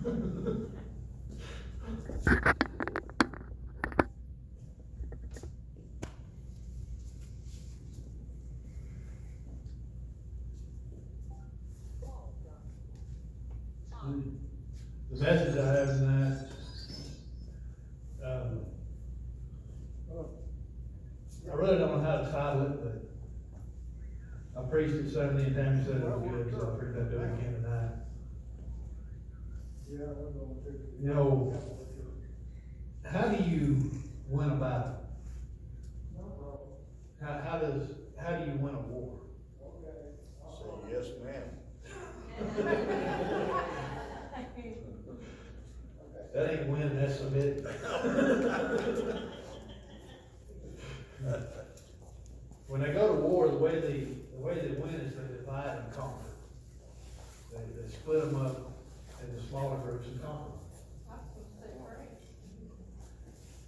The message I have in that, I really don't know how to title it, but I preached it Sunday and Tammy said it was good, so I figured I'd do it again tonight. You know, how do you win a battle? How do you win a war? Say yes, ma'am. That ain't winning, that's submitting. When they go to war, the way they win is they divide and conquer. They split them up into smaller groups and conquer them.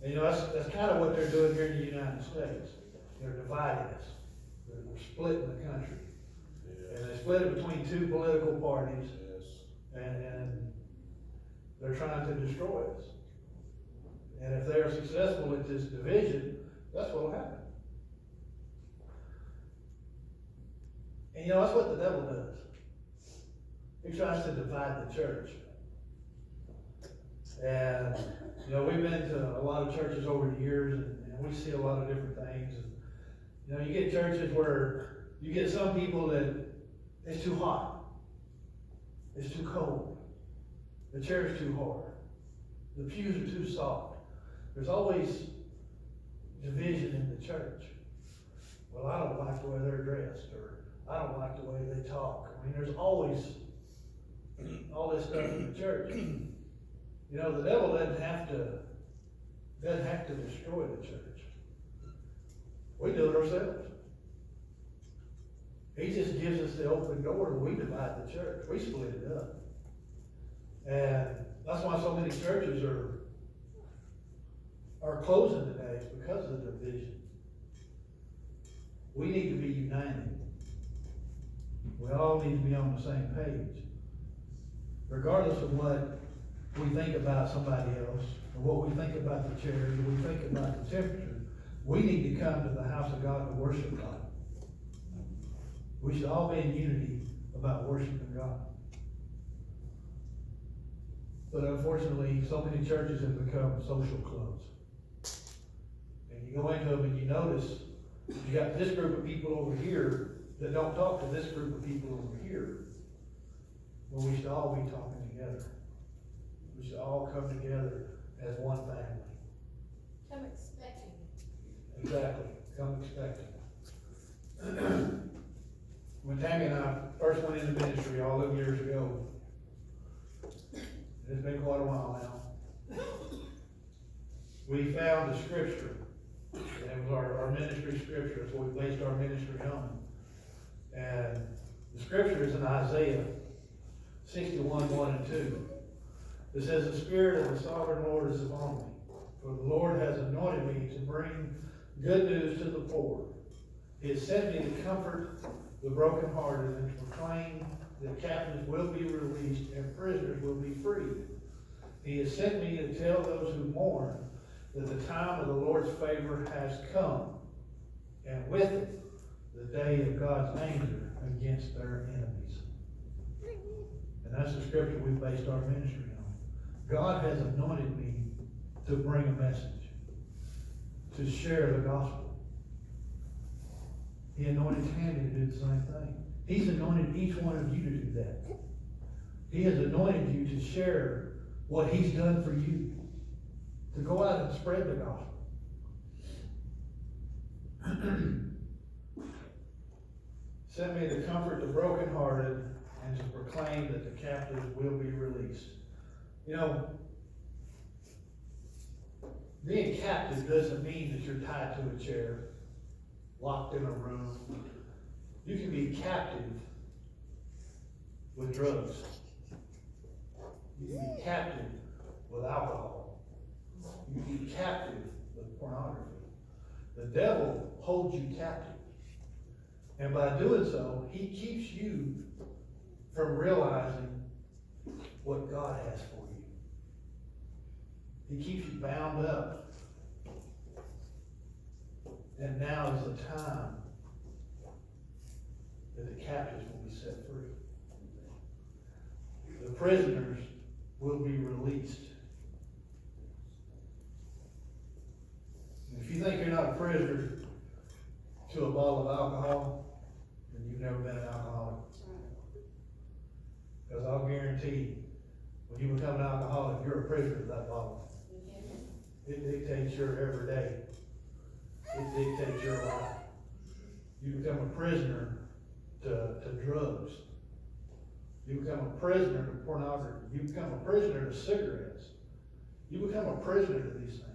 And you know, that's kind of what they're doing here in the United States. They're dividing us. They're splitting the country. Yes. And they split it between two political parties. Yes. And they're trying to destroy us. And if they're successful at this division, that's what will happen. And you know, that's what the devil does. He tries to divide the church. And, you know, we've been to a lot of churches over the years, and we see a lot of different things. And, you know, you get churches where you get some people that it's too hot. It's too cold. The chair's too hard. The pews are too soft. There's always division in the church. Well, I don't like the way they're dressed, or I don't like the way they talk. I mean, there's always all this stuff in the church. You know, the devil doesn't have to destroy the church. We do it ourselves. He just gives us the open door and we divide the church. We split it up. And that's why so many churches are closing today, is because of the division. We need to be united. We all need to be on the same page. Regardless of what we think about somebody else, or what we think about the chairs, or we think about the temperature, we need to come to the house of God to worship God. We should all be in unity about worshiping God. But unfortunately, so many churches have become social clubs. And you go into them and you notice you got this group of people over here that don't talk to this group of people over here. Well, we should all be talking together. We should all come together as one family. Come expecting. Exactly. Come expecting. When Tammy and I first went into ministry all them years ago, it's been quite a while now, we found a scripture. And it was our ministry scripture. It's what we based our ministry on. And the scripture is in Isaiah 61:1 and 2. It says, "The Spirit of the Sovereign Lord is upon me, for the Lord has anointed me to bring good news to the poor. He has sent me to comfort the brokenhearted and to proclaim that captives will be released and prisoners will be freed. He has sent me to tell those who mourn that the time of the Lord's favor has come, and with it, the day of God's anger against their enemies." And that's the scripture we based our ministry on. God has anointed me to bring a message, to share the gospel. He anointed Tammy to do the same thing. He's anointed each one of you to do that. He has anointed you to share what He's done for you, to go out and spread the gospel. Sent me to comfort the brokenhearted and to proclaim that the captives will be released. You know, being captive doesn't mean that you're tied to a chair, locked in a room. You can be captive with drugs. You can be captive with alcohol. You can be captive with pornography. The devil holds you captive. And by doing so, he keeps you from realizing what God has for you. He keeps you bound up. And now is the time that the captives will be set free. The prisoners will be released. And if you think you're not a prisoner to a bottle of alcohol, then you've never been an alcoholic. Because I'll guarantee you, when you become an alcoholic, you're a prisoner to that bottle. It dictates your everyday. It dictates your life. You become a prisoner to drugs. You become a prisoner to pornography. You become a prisoner to cigarettes. You become a prisoner to these things.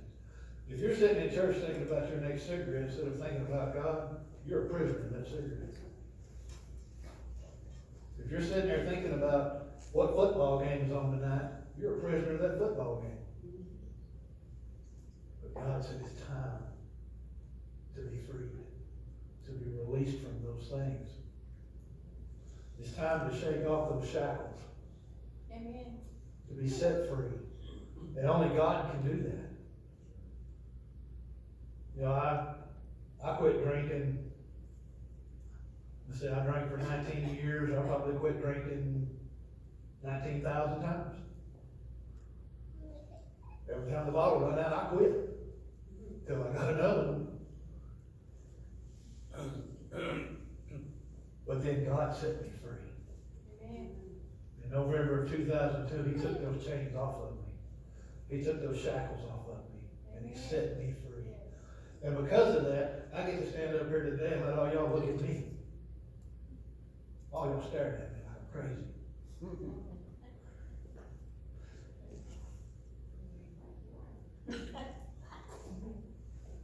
If you're sitting in church thinking about your next cigarette instead of thinking about God, you're a prisoner to that cigarette. If you're sitting there thinking about what football game is on tonight, you're a prisoner to that football game. But God said it's time to be freed, to be released from those things. It's time to shake off those shackles. Amen. To be set free. And only God can do that. You know, I quit drinking. I said I drank for 19 years. I probably quit drinking 19,000 times. Every time the bottle run out, I quit. Till I got another one. But then God set me free. Amen. In November of 2002, He took those chains off of me. He took those shackles off of me. And He set me free. And because of that, I get to stand up here today and let all y'all look at me. All y'all staring at me like I'm crazy.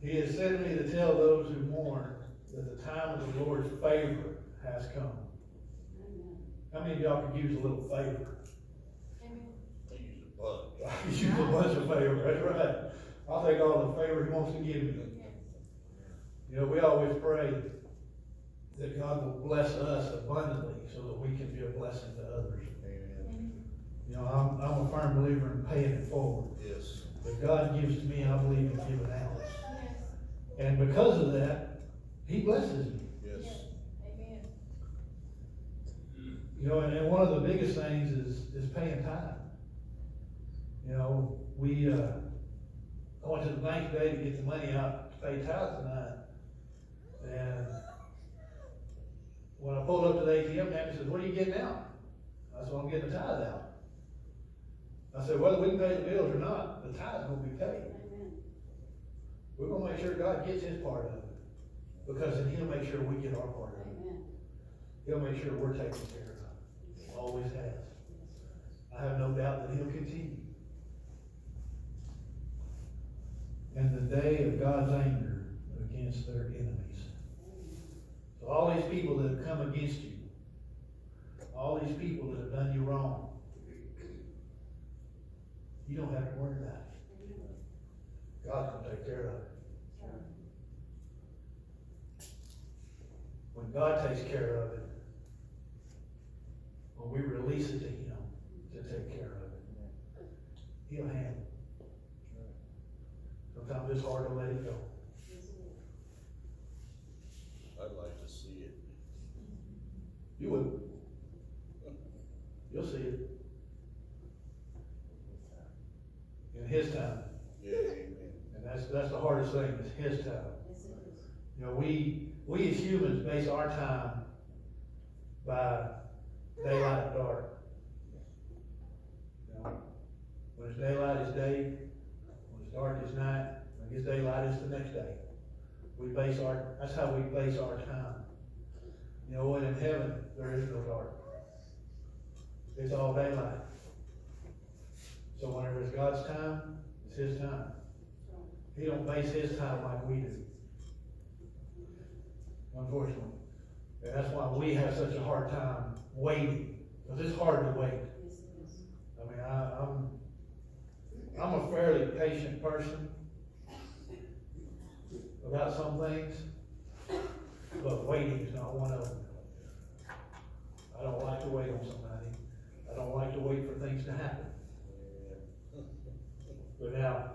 He has sent me to tell those who mourn that the time of the Lord's favor has come. How many of y'all could use a little favor? Amen. I use a bunch. I could use a bunch of favor, that's right. I'll take all the favor He wants to give me. You know, we always pray that God will bless us abundantly so that we can be a blessing to others. Amen. You know, I'm a firm believer in paying it forward. Yes. But God gives to me, I believe in giving out. Yes. And because of that, He blesses me. Yes. Amen. You know, and one of the biggest things is paying time. You know, I went to the bank today to get the money out to pay tithes tonight. And when I pulled up to the ATM, Nancy says, "What are you getting out?" I said, "Well, I'm getting the tithe out." I said, "Whether we can pay the bills or not, the tithe's gonna be paid. We're gonna make sure God gets His part of it. Because then He'll make sure we get our part of it. He'll make sure we're taken care of. He always has. I have no doubt that He'll continue. And the day of God's anger against their enemies. So all these people that have come against you, all these people that have done you wrong, you don't have to worry about it. God's going to take care of it. When God takes care of it, when we release it to Him to take care of it, He'll handle it. Sometimes it's hard to let it go. I'd like to see it. You would. You'll see it. In His time. Yeah, amen. And that's the hardest thing, is His time. You know, we as humans base our time by daylight and dark. You know, when it's daylight, it's day. When it's dark, it's night. When it's daylight, it's the next day. That's how we base our time. You know what? In heaven, there is no dark. It's all daylight. So whenever it's God's time, it's His time. He don't base His time like we do. Unfortunately. And that's why we have such a hard time waiting. Because it's hard to wait. I mean, I'm a fairly patient person about some things, but waiting is not one of them. I don't like to wait on somebody. I don't like to wait for things things to happen. Yeah. But now,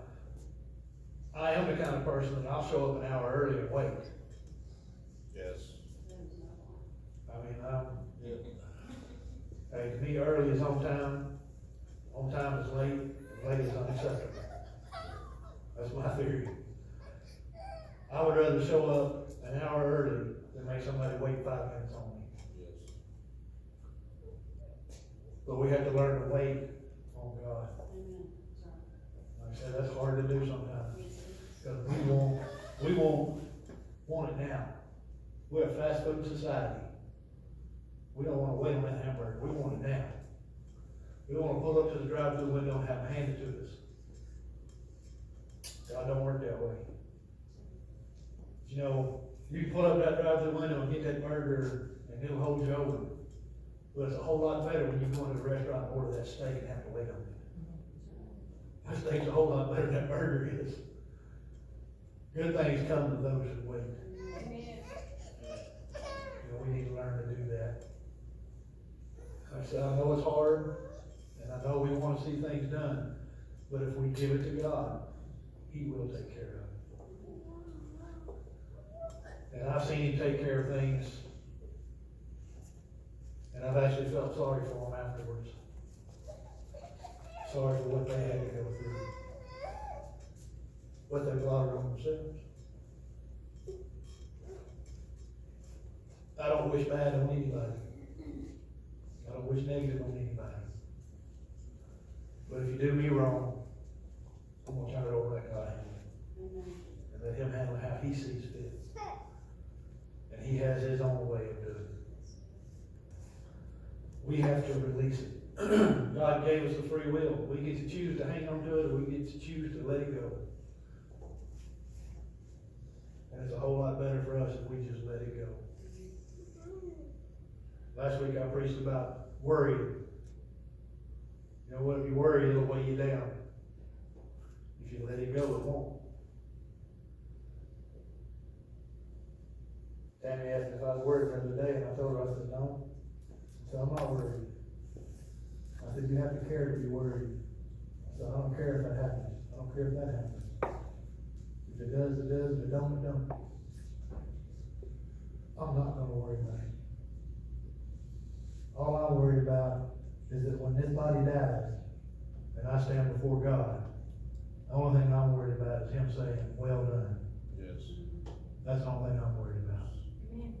I am the kind of person that I'll show up an hour early and wait. Yes. I mean, hey, to me, early is on time is late, and late is unacceptable. That's my theory. I would rather show up an hour early than make somebody wait 5 minutes on me. Yes. But we have to learn to wait on God. Like I said, that's hard to do sometimes, because we won't want it now. We're a fast food society. We don't want to wait on that hamburger, we want it now. We want to pull up to the drive-thru window and have them hand it to us. God don't work that way. You know, you can pull up that drive-thru window and get that burger and it'll hold you over. But it's a whole lot better when you go into a restaurant and order that steak and have to wait on it. That steak's a whole lot better than that burger is. Good things come to those who wait. Amen. You know, we need to learn to do that. Like I said, I know it's hard, and I know we want to see things done, but if we give it to God, He will take care of it. And I've seen Him take care of things, and I've actually felt sorry for them afterwards. Sorry for what they had to go through. What they brought on themselves. I don't wish bad on anybody. I don't wish negative on anybody. But if you do me wrong, I'm going to turn it over to let God handle it. And let Him handle it how He sees fit. And He has His own way of doing it. We have to release it. God gave us the free will. We get to choose to hang on to it, or we get to choose to let it go. And it's a whole lot better for us if we just let it go. Last week I preached about worrying. You know what? If you worry, it'll weigh you down. If you let it go, it won't. Tammy asked me if I was worried the other day, and I told her, I said, no. So I'm not worried. I said, you have to care to be worried. I said, I don't care if that happens. I don't care if that happens. If it does, it does. If it don't, it don't. I'm not going to worry about it. All I'm worried about is that when this body dies and I stand before God, the only thing I'm worried about is Him saying, well done. Yes. That's the only thing I'm worried about. Amen.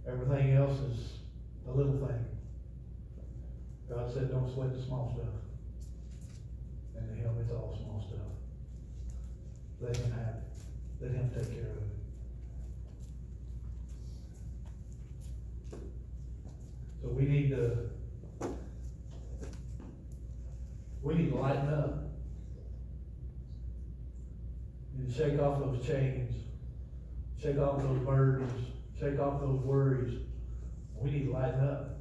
Everything else is a little thing. God said, don't sweat the small stuff. And to Him, it's all small stuff. Let Him have it. Let Him take care of it. So we need to lighten up. We need to shake off those chains. Shake off those burdens. Shake off those worries. We need to lighten up.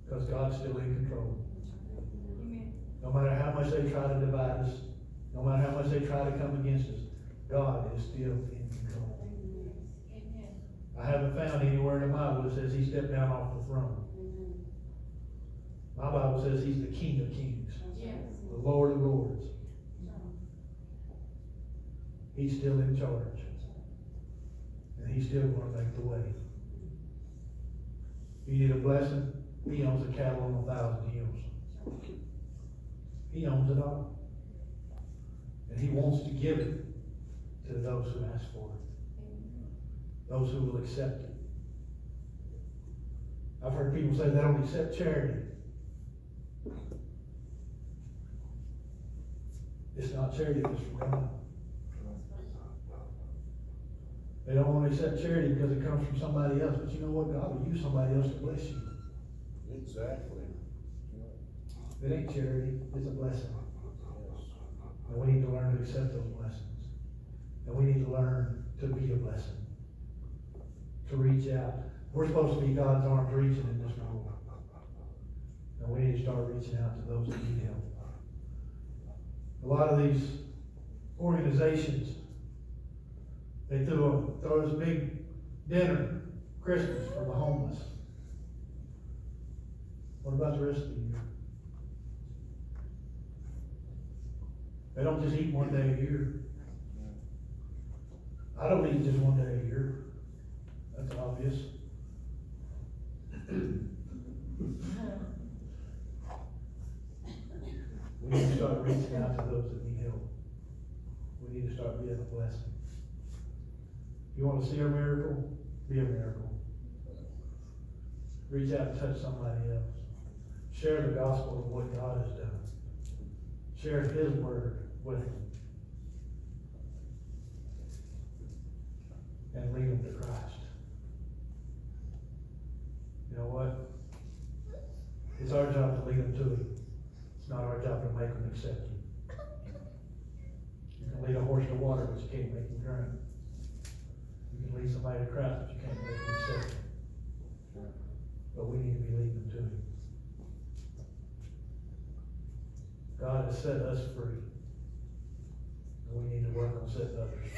Because God's still in control. Amen. No matter how much they try to divide us, no matter how much they try to come against us, God is still in control. Amen. I haven't found anywhere in the Bible that says He stepped down off the throne. My Bible says He's the King of Kings, Yes. the Lord of Lords. He's still in charge. And He's still going to make the way. If you need a blessing, He owns the cattle on 1,000 hills. He owns it all. And He wants to give it to those who ask for it. Those who will accept it. I've heard people say they don't accept charity. It's not charity, it's from God. They don't want to accept charity because it comes from somebody else. But you know what? God will use somebody else to bless you. Exactly. It ain't charity, it's a blessing. Yes. And we need to learn to accept those blessings. And we need to learn to be a blessing. To reach out. We're supposed to be God's arms reaching in this world. And we need to start reaching out to those that need help. A lot of these organizations, they throw this big dinner, Christmas, for the homeless. What about the rest of the year? They don't just eat one day a year. I don't eat just one day a year. That's obvious. We need to start reaching out to those that need help. We need to start being a blessing. If you want to see a miracle, be a miracle. Reach out and touch somebody else. Share the gospel of what God has done. Share His word with them. And lead them to Christ. You know what? It's our job to lead them to Him. It's not our job to make them accept Him. You can lead a horse to water, but you can't make him drink. You can lead somebody to Christ, but you can't make them accept Him. But we need to be leading them to Him. God has set us free. And we need to work on setting others free.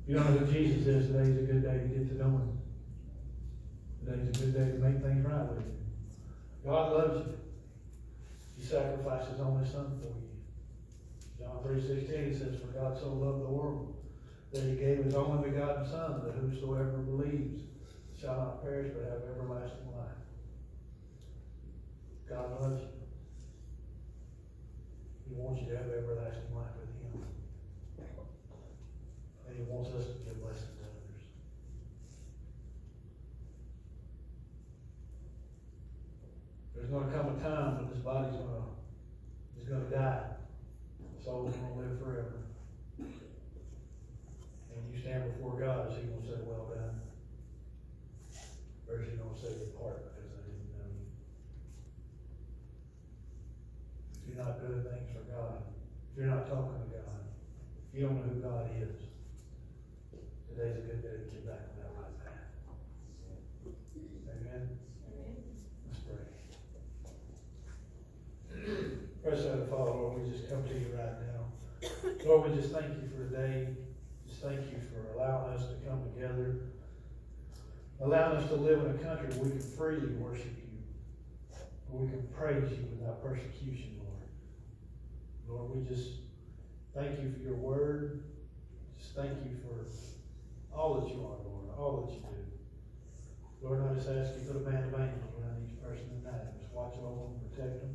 If you don't know who Jesus is, today's a good day to get to know Him. Today's a good day to make things right with you. God loves you. He sacrificed His only Son for you. John 3:16 says, "For God so loved the world, that He gave His only begotten Son, that whosoever believes shall not perish but have everlasting life." God loves you. He wants you to have everlasting life with Him. And He wants us to be a blessing to others. There's going to come a time when this body's going to die. The soul's going to live forever. And you stand before God, is He going to say, "Well done"? Or is He going to say, "Depart, because I didn't know you"? If you're not doing things for God, if you're not talking to God, if you don't know who God is, today's a good day to get back on that right path. Amen? Let's pray. Precious Heavenly Father, Lord, we just come to you right now. Lord, we just thank you for today. Just thank you for allowing us to come together. Allowing us to live in a country where we can freely worship you. Where we can praise you without persecution, Lord. Lord, we just thank you for your word. Just thank you for all that you are, Lord, all that you do. Lord, I just ask you to put a band of angels around each person tonight. Just watch over them, protect them.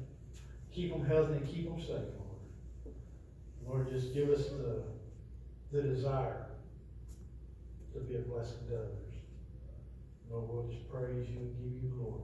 Keep them healthy and keep them safe, Lord. Lord, just give us the desire to be a blessing to others. Lord, we'll just praise you and give you glory.